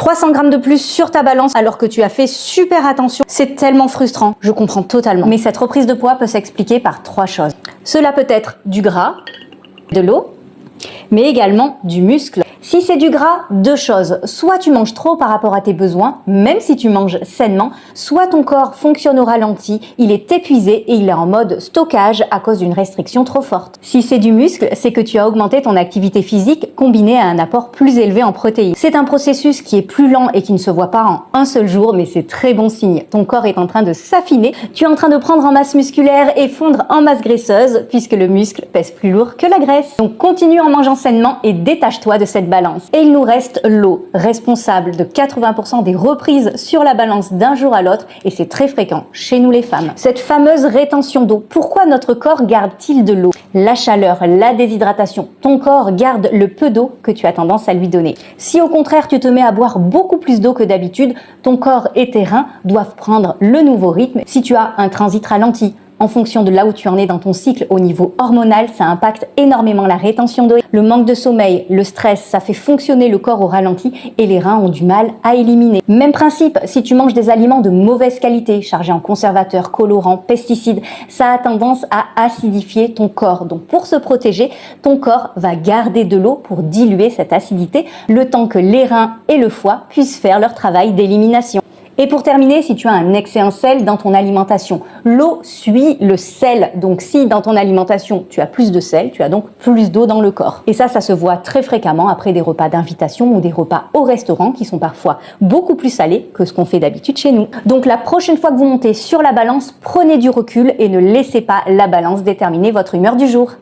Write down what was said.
300 grammes de plus sur ta balance alors que tu as fait super attention. C'est tellement frustrant, je comprends totalement. Mais cette reprise de poids peut s'expliquer par 3 choses. Cela peut être du gras, de l'eau, mais également du muscle. Si c'est du gras, 2 choses. Soit tu manges trop par rapport à tes besoins, même si tu manges sainement, soit ton corps fonctionne au ralenti, il est épuisé et il est en mode stockage à cause d'une restriction trop forte. Si c'est du muscle, c'est que tu as augmenté ton activité physique combinée à un apport plus élevé en protéines. C'est un processus qui est plus lent et qui ne se voit pas en un seul jour, mais c'est très bon signe. Ton corps est en train de s'affiner, tu es en train de prendre en masse musculaire et fondre en masse graisseuse, puisque le muscle pèse plus lourd que la graisse. Donc continue en mangeant sainement et détache-toi de cette balance. Et il nous reste l'eau, responsable de 80% des reprises sur la balance d'un jour à l'autre, et c'est très fréquent chez nous les femmes. Cette fameuse rétention d'eau, pourquoi notre corps garde-t-il de l'eau? La chaleur, la déshydratation, ton corps garde le peu d'eau que tu as tendance à lui donner. Si au contraire tu te mets à boire beaucoup plus d'eau que d'habitude, ton corps et tes reins doivent prendre le nouveau rythme. Si tu as un transit ralenti, en fonction de là où tu en es dans ton cycle au niveau hormonal, ça impacte énormément la rétention d'eau. Le manque de sommeil, le stress, ça fait fonctionner le corps au ralenti et les reins ont du mal à éliminer. Même principe, si tu manges des aliments de mauvaise qualité, chargés en conservateurs, colorants, pesticides, ça a tendance à acidifier ton corps. Donc pour se protéger, ton corps va garder de l'eau pour diluer cette acidité, le temps que les reins et le foie puissent faire leur travail d'élimination. Et pour terminer, si tu as un excès en sel dans ton alimentation, l'eau suit le sel. Donc si dans ton alimentation, tu as plus de sel, tu as donc plus d'eau dans le corps. Et ça se voit très fréquemment après des repas d'invitation ou des repas au restaurant qui sont parfois beaucoup plus salés que ce qu'on fait d'habitude chez nous. Donc la prochaine fois que vous montez sur la balance, prenez du recul et ne laissez pas la balance déterminer votre humeur du jour.